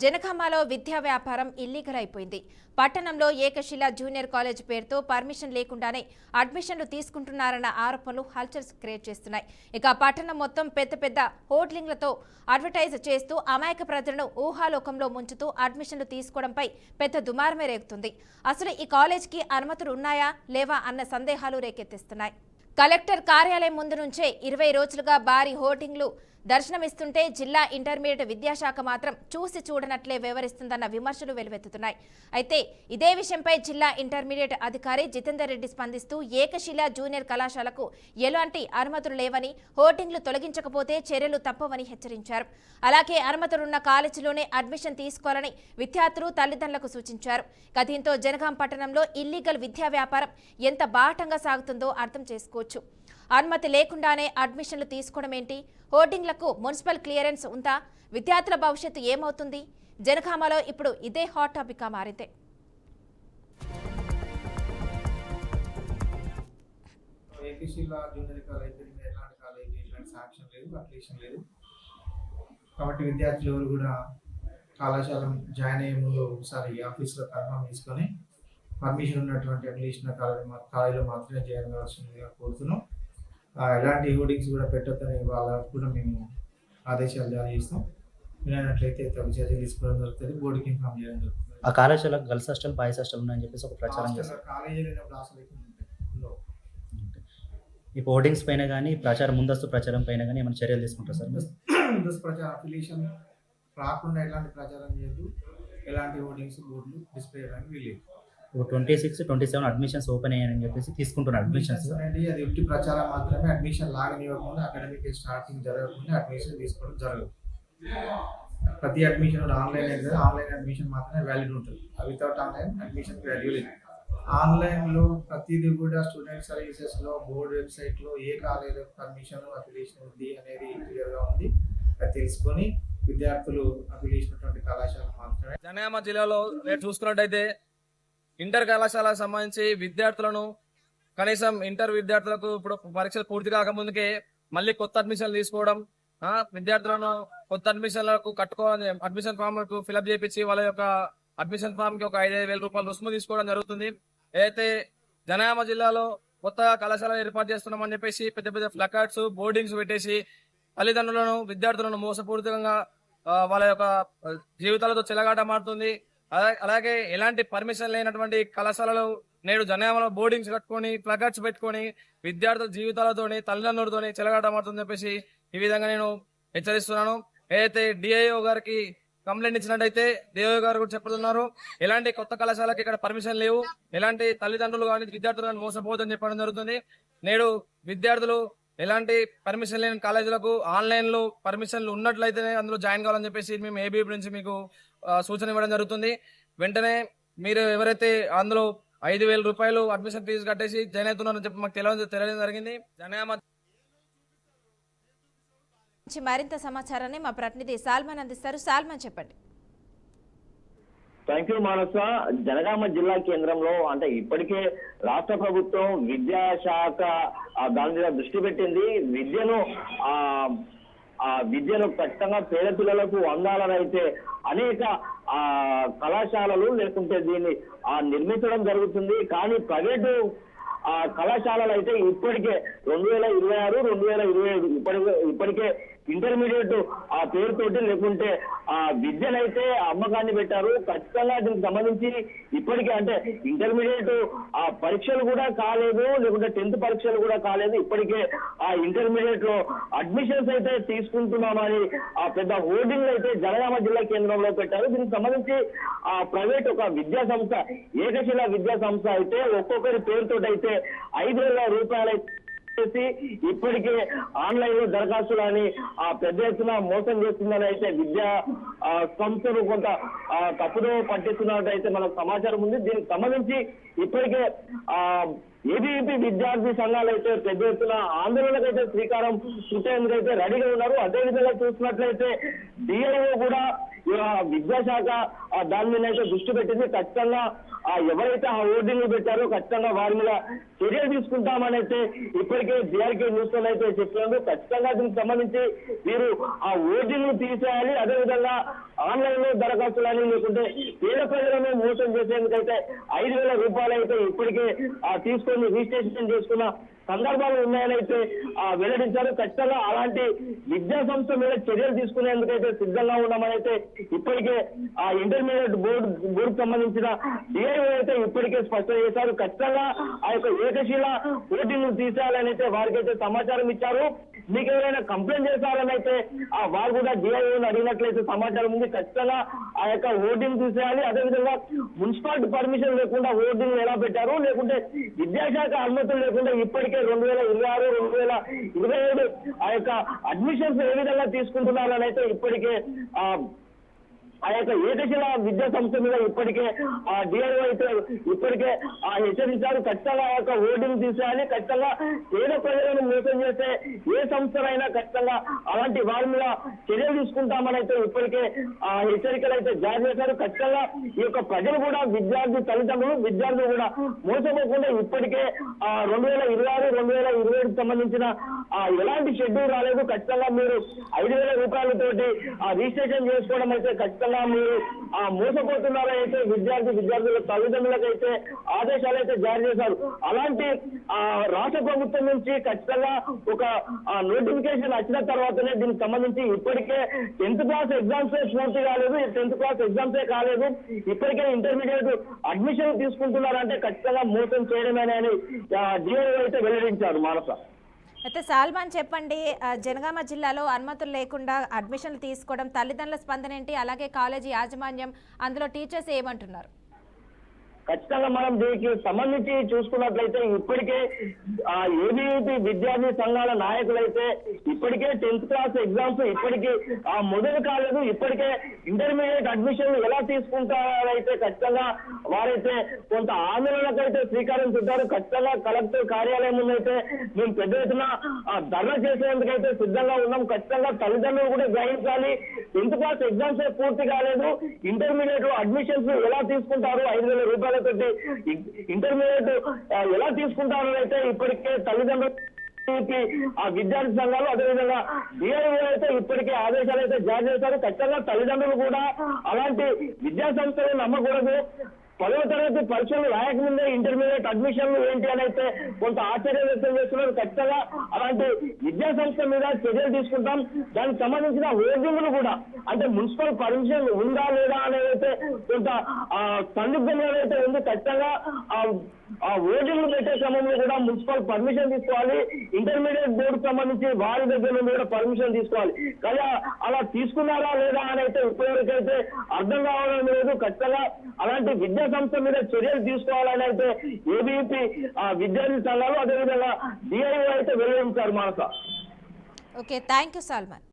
జనగామలో విద్యా వ్యాపారం ఇల్లీగల్ అయిపోయింది. పట్టణంలో ఏకశిల జూనియర్ కాలేజ్ పేరుతో పర్మిషన్ లేకుండానే అడ్మిషన్లు తీసుకుంటున్నారన్న ఆరోపణలు హల్చల్ క్రియేట్ చేస్తున్నాయి. ఇక పట్టణం మొత్తం పెద్ద పెద్ద హోర్డింగ్లతో అడ్వర్టైజ్ చేస్తూ అమాయక ప్రజలను ఊహాలోకంలో ముంచుతూ అడ్మిషన్లు తీసుకోవడంపై పెద్ద దుమారమే రేగుతుంది. అసలు ఈ కాలేజ్కి అనుమతులు ఉన్నాయా లేవా అన్న సందేహాలు రేకెత్తిస్తున్నాయి. కలెక్టర్ కార్యాలయం ముందు నుంచే 20 రోజులుగా భారీ హోర్డింగ్లు దర్శనమిస్తుంటే జిల్లా ఇంటర్మీడియట్ విద్యాశాఖ మాత్రం చూసి చూడనట్లే వ్యవహరిస్తుందన్న విమర్శలు వెలువెత్తుతున్నాయి. అయితే ఇదే విషయంపై జిల్లా ఇంటర్మీడియట్ అధికారి జితేందర్ రెడ్డి స్పందిస్తూ ఏకశిల జూనియర్ కళాశాలకు ఎలాంటి అనుమతులు లేవని, హోర్డింగ్లు తొలగించకపోతే చర్యలు తప్పవని హెచ్చరించారు. అలాగే అనుమతులున్న కాలేజీలోనే అడ్మిషన్ తీసుకోవాలని విద్యార్థులు తల్లిదండ్రులకు సూచించారు. దీంతో జనగాం పట్టణంలో ఇల్లీగల్ విద్యా వ్యాపారం ఎంత బాహటంగా సాగుతుందో అర్థం చేసుకోవచ్చు. అనుమతి లేకుండానే అడ్మిషన్లు తీసుకోవడం ఏంటి? హోర్డింగ్లకు మున్సిపల్ క్లియరెన్స్ ఉందా? విద్యార్థుల భవిష్యత్తు ఏమవుతుంది? జనగామలో ఇప్పుడు ఇదే హాట్ టాపిక్ గా మారింది. కాబట్టి విద్యార్థులు ఎవరు కూడా కళాశాల జాయిన్ అయ్యే ముందు ఒకసారి ఆఫీస్లో కన్ఫర్మ్ చేసుకొని పర్మిషన్ ఉన్నటువంటి అడ్మిషన్ కాలేజీలో మాత్రమే జాయిన్ కావాల్సిందిగా కోరుతున్నాం. ఎలాంటి హోర్డింగ్స్ కూడా పెట్టొద్దని వాళ్ళకు కూడా మేము ఆదేశాలు జారీ చేస్తాం. వినట్లయితే తగు చర్యలు తీసుకోవడం జరుగుతుంది. బోర్డుకి ఇన్ఫార్మ్ చేయడం జరుగుతుంది. ఆ కళాశాల గర్ల్స్ హాస్టల్, బాయ్స్ హాస్టల్ ఉన్నాయని చెప్పేసి ఒక ప్రచారం చేస్తారు. కాలేజీలో ఈ హోర్డింగ్స్ పైన కానీ ముందస్తు ప్రచారం పైన కానీ ఏమైనా చర్యలు తీసుకుంటారు సార్? ముందస్తు ప్రచారం అఫిలియేషన్ రాకుండా ఎలాంటి ప్రచారం చేయదు, ఎలాంటి హోర్డింగ్స్ బోర్డులు డిస్ప్లే చేయడానికి వీలేదు. 26, 27 అడ్మిషన్స్ ఓపెన్ అయ్యాయని చెప్పేసి తీసుకుంటున్నారు. అడ్మిషన్స్ అది ఎట్టి ప్రచారం మాత్రమే. అడ్మిషన్ లాగనివ్వకుండా, అకాడమిక్ స్టార్టింగ్ జరగకుండా అడ్మిషన్ తీసుకోవడం జరగదు. ప్రతి అడ్మిషన్ ఆన్లైన్ అయితే ఆన్లైన్ అడ్మిషన్ మాత్రమే వ్యాలిడ్ ఉంటుంది. వితౌట్ ఆన్లైన్ అడ్మిషన్ వాల్యూ లేదు. ఆన్లైన్లో ప్రతిదీ కూడా స్టూడెంట్ సర్వీసెస్లో బోర్డు వెబ్సైట్లో ఏ కాలేజ్ పర్మిషన్ అఫిలియేషన్ ఉంది అనేది క్లియర్గా ఉంది. అది తెలుసుకొని విద్యార్థులు అఫిలియేషన్ కళాశాల మాత్రమే. జనగామ జిల్లాలో చూసుకున్నట్టయితే ఇంటర్ కళాశాలకు సంబంధించి విద్యార్థులను కనీసం ఇంటర్ విద్యార్థులకు ఇప్పుడు పరీక్షలు పూర్తి కాకముందుకే మళ్ళీ కొత్త అడ్మిషన్లు తీసుకోవడం, విద్యార్థులను కొత్త అడ్మిషన్లకు కట్టుకోవాలని అడ్మిషన్ ఫామ్ ఫిల్అప్ చేయించి వాళ్ళ యొక్క అడ్మిషన్ ఫామ్ కి ఒక 5,000 రూపాయలు రుసుము తీసుకోవడం జరుగుతుంది. ఏదైతే జనగామ జిల్లాలో కొత్తగా కళాశాల ఏర్పాటు చేస్తున్నామని చెప్పేసి పెద్ద పెద్ద ప్లకార్డ్స్, బోర్డింగ్స్ పెట్టేసి తల్లిదండ్రులను, విద్యార్థులను మోసపూరితంగా వాళ్ళ యొక్క జీవితాలతో చెలగాట మారుతుంది. అలాగే ఎలాంటి పర్మిషన్ లేనటువంటి కళాశాలలు నేడు జనగామలో బోర్డింగ్స్ కట్టుకొని ప్లకార్డ్స్ పెట్టుకొని విద్యార్థుల జీవితాలతోని, తల్లిదండ్రులతోని చెలగాట మారుతుందని చెప్పేసి ఈ విధంగా నేను హెచ్చరిస్తున్నాను. ఏదైతే డిఐఓ గారికి కంప్లైంట్ ఇచ్చినట్టయితే డిఐఓ గారు కూడా చెప్తున్నారు, ఎలాంటి కొత్త కళాశాలకి ఇక్కడ పర్మిషన్ లేవు, ఎలాంటి తల్లిదండ్రులు కానీ విద్యార్థులు కానీ మోసపోవద్దని చెప్పడం జరుగుతుంది. నేడు విద్యార్థులు ఎలాంటి పర్మిషన్ లేని కాలేజీలకు ఆన్లైన్ లో పర్మిషన్లు ఉన్నట్లయితేనే అందులో జాయిన్ కావాలని చెప్పేసి మేము ఏబీ నుంచి మీకు సూచన ఇవ్వడం జరుగుతుంది. వెంటనే మీరు ఎవరైతే అందులో 5,000 రూపాయలు అడ్మిషన్ ఫీజు కట్టేసి జాయిన్ అవుతున్నారని చెప్పి మాకు తెలియడం జరిగింది. జనగామ మరింత సమాచారాన్ని మా ప్రతినిధి సాల్మన్ అందిస్తారు. సాల్మన్ చెప్పండి. థ్యాంక్ యూ మానస. జనగామ జిల్లా కేంద్రంలో అంటే ఇప్పటికే రాష్ట్ర ప్రభుత్వం విద్యాశాఖ దాని మీద దృష్టి పెట్టింది. విద్యను ఖచ్చితంగా పేద పిల్లలకు అందాలని అయితే అనేక కళాశాలలు లేకుంటే దీన్ని నిర్మించడం జరుగుతుంది. కానీ ప్రైవేటు కళాశాలలు అయితే ఇప్పటికే 2026, 2027 ఇప్పటికే ఇంటర్మీడియట్ ఆ పేరుతోటి లేకుంటే విద్యనైతే అమ్మకాన్ని పెట్టారు. ఖచ్చితంగా దీనికి సంబంధించి ఇప్పటికే అంటే ఇంటర్మీడియట్ పరీక్షలు కూడా కాలేదు, లేకుంటే 10th పరీక్షలు కూడా కాలేదు. ఇప్పటికే ఇంటర్మీడియట్ లో అడ్మిషన్స్ అయితే తీసుకుంటున్నామని పెద్ద హోర్డింగ్లు అయితే జనగామ జిల్లా కేంద్రంలో పెట్టారు. దీనికి సంబంధించి ప్రైవేట్ ఒక విద్యా సంస్థ, ఏకశిల విద్యా సంస్థ అయితే ఒక్కొక్కరి పేరుతో అయితే 5,000 రూపాయలు ఇప్పటికే ఆన్లైన్ లో దరఖాస్తులు అని పెద్ద ఎత్తున మోసం చేస్తుందని అయితే విద్యా సంస్థలు కొంత తప్పుదో పట్టిస్తున్నట్టు అయితే మనకు సమాచారం ఉంది. దీనికి సంబంధించి ఇప్పటికే ఏబీవీపీ విద్యార్థి సంఘాలు అయితే పెద్ద ఎత్తున ఆందోళనకైతే శ్రీకారం చుట్టేందుకైతే రెడీగా ఉన్నారు. అదేవిధంగా చూసినట్లయితే డిఐఓ కూడా విద్యాశాఖ దాని మీద అయితే దృష్టి పెట్టింది. ఖచ్చితంగా ఎవరైతే ఆ హోర్డింగ్లు పెట్టారో ఖచ్చితంగా వారి మీద చర్యలు తీసుకుంటామని అయితే ఇప్పటికే బీఆర్కే న్యూస్ లో అయితే చెప్పారు. ఖచ్చితంగా దీనికి సంబంధించి మీరు ఆ హోర్డింగ్లు తీసేయాలి. అదేవిధంగా ఆన్లైన్ లో దరఖాస్తులని లేకుంటే పేద ప్రజలను మోసం చేసేందుకైతే 5,000 రూపాయలు అయితే ఇప్పటికే తీసుకొని రిజిస్ట్రేషన్ చేసుకున్న సందర్భాలు ఉన్నాయని అయితే వెల్లడించారు. ఖచ్చితంగా అలాంటి విద్యా సంస్థ మీద చర్యలు తీసుకునేందుకైతే సిద్ధంగా ఉన్నామని అయితే ఇప్పటికే ఇంటర్మీడియట్ బోర్డు సంబంధించిన డిఐఓ అయితే ఇప్పటికే స్పష్టం చేశారు. ఖచ్చితంగా ఆ యొక్క ఏకశీల ఓటింగ్ తీసేయాలని అయితే వారికైతే సమాచారం ఇచ్చారు. మీకు ఎవరైనా కంప్లైంట్ చేశారని అయితే వారు కూడా డిఐఓని అడిగినట్లయితే సమాచారం ఉంది. ఖచ్చితంగా ఆ యొక్క ఓటింగ్ తీసేయాలి. అదేవిధంగా మున్సిపాలిటీ పర్మిషన్ లేకుండా ఓటింగ్ ఎలా పెట్టారు, లేకుంటే విద్యాశాఖ అనుమతులు లేకుండా ఇప్పటికే 2026, 2027 ఆ యొక్క అడ్మిషన్స్ ఏ విధంగా తీసుకుంటున్నారని అయితే ఇప్పటికే ఆ యొక్క ఏకశిల విద్యా సంస్థ మీద ఇప్పటికే డిఆర్ఓ అయితే ఇప్పటికే హెచ్చరించారు. ఖచ్చితంగా ఆ యొక్క ఓటింగ్ తీసేయాలి. ఖచ్చితంగా పేద ప్రజలను మోసం చేస్తే ఏ సంస్థలైనా ఖచ్చితంగా అలాంటి వారి మీద చర్యలు తీసుకుంటామని అయితే ఇప్పటికే హెచ్చరికలు అయితే జారీ చేశారు. ఖచ్చితంగా ఈ యొక్క ప్రజలు కూడా విద్యార్థి తల్లిదండ్రులు విద్యార్థులు కూడా మోసపోకుండా ఇప్పటికే 2026, 2027 సంబంధించిన ఎలాంటి షెడ్యూల్ రాలేదు. ఖచ్చితంగా మీరు 5,000 రూపాయలతోటి రిజిస్ట్రేషన్ చేసుకోవడం అయితే ఖచ్చితంగా మీరు మోసపోతున్నారని అయితే విద్యార్థుల తల్లిదండ్రులకు అయితే ఆదేశాలు అయితే జారీ చేశారు. అలాంటి రాష్ట్ర ప్రభుత్వం నుంచి ఖచ్చితంగా ఒక నోటిఫికేషన్ వచ్చిన తర్వాతనే దీనికి సంబంధించి ఇప్పటికే 10th క్లాస్ ఎగ్జామ్స్ పూర్తి కాలేదు. 10th క్లాస్ ఎగ్జామ్సే కాలేదు, ఇప్పటికే ఇంటర్మీడియట్ అడ్మిషన్ తీసుకుంటున్నారంటే ఖచ్చితంగా మోసం చేయడమేనని డిఓ అయితే వెల్లడించారు. మానస అయితే సాల్మాన్ చెప్పండి, జనగామ జిల్లాలో అనుమతులు లేకుండా అడ్మిషన్లు తీసుకోవడం తల్లిదండ్రుల స్పందన ఏంటి, అలాగే కాలేజీ యాజమాన్యం అందులో టీచర్స్ ఏమంటున్నారు? ఖచ్చితంగా మనం దీనికి సంబంధించి చూసుకున్నట్లయితే ఇప్పటికే ఏబీవీపీ విద్యార్థి సంఘాల నాయకులైతే ఇప్పటికే 10th క్లాస్ ఎగ్జామ్స్ ఇప్పటికీ మొదలు కాలేదు. ఇప్పటికే ఇంటర్మీడియట్ అడ్మిషన్లు ఎలా తీసుకుంటారైతే ఖచ్చితంగా వారైతే కొంత ఆందోళనకైతే శ్రీకారం చుట్టారు. ఖచ్చితంగా కలెక్టర్ కార్యాలయం ముందైతే మేము పెద్ద ఎత్తున ధర్నా చేసేందుకైతే సిద్ధంగా ఉన్నాం. ఖచ్చితంగా తల్లిదండ్రులు కూడా గ్రహించాలి. 10th క్లాస్ ఎగ్జామ్స్ పూర్తి కాలేదు, ఇంటర్మీడియట్ అడ్మిషన్స్ ఎలా తీసుకుంటారు, 5,000 రూపాయల ఇంటర్మీడియట్ ఎలా తీసుకుంటారో అయితే ఇప్పటికే తల్లిదండ్రులకి విద్యార్థి సంఘాలు అదేవిధంగా డిఐఓ అయితే ఇప్పటికే ఆదేశాలు అయితే జారీ చేశారు. ఖచ్చితంగా తల్లిదండ్రులు కూడా అలాంటి విద్యా సంస్థలు నమ్మకూడదు. 10వ తరగతి పరీక్షలు రాయకముందే ఇంటర్మీడియట్ అడ్మిషన్లు ఏంటి అని అయితే కొంత ఆశ్చర్యం వ్యక్తం చేస్తున్నారు. ఖచ్చితంగా అలాంటి విద్యా సంస్థ మీద చర్యలు తీసుకుంటాం. దానికి సంబంధించిన హోర్డింగ్లు కూడా అంటే మున్సిపల్ పర్మిషన్ ఉందా లేదా అనేది అయితే కొంత సందిగ్ధంగా అయితే ఉంది. ఖచ్చితంగా ఆ ఓటింగ్లు పెట్టే క్రమంలో కూడా మున్సిపల్ పర్మిషన్ తీసుకోవాలి. ఇంటర్మీడియట్ బోర్డు సంబంధించి వారి దగ్గర నుండి కూడా పర్మిషన్ తీసుకోవాలి. కానీ అలా తీసుకున్నారా లేదా అని అయితే ఇప్పటివరకైతే అర్థం కావడం లేదు. ఖచ్చితంగా అలాంటి విద్యా సంస్థ మీద చర్యలు తీసుకోవాలని అయితే ఏబీవీపీ విద్యార్థి సంఘాలు అదేవిధంగా డిఐఓ అయితే వెల్లడించారు. మానస ఓకే, థ్యాంక్ యూ సాల్మాన్.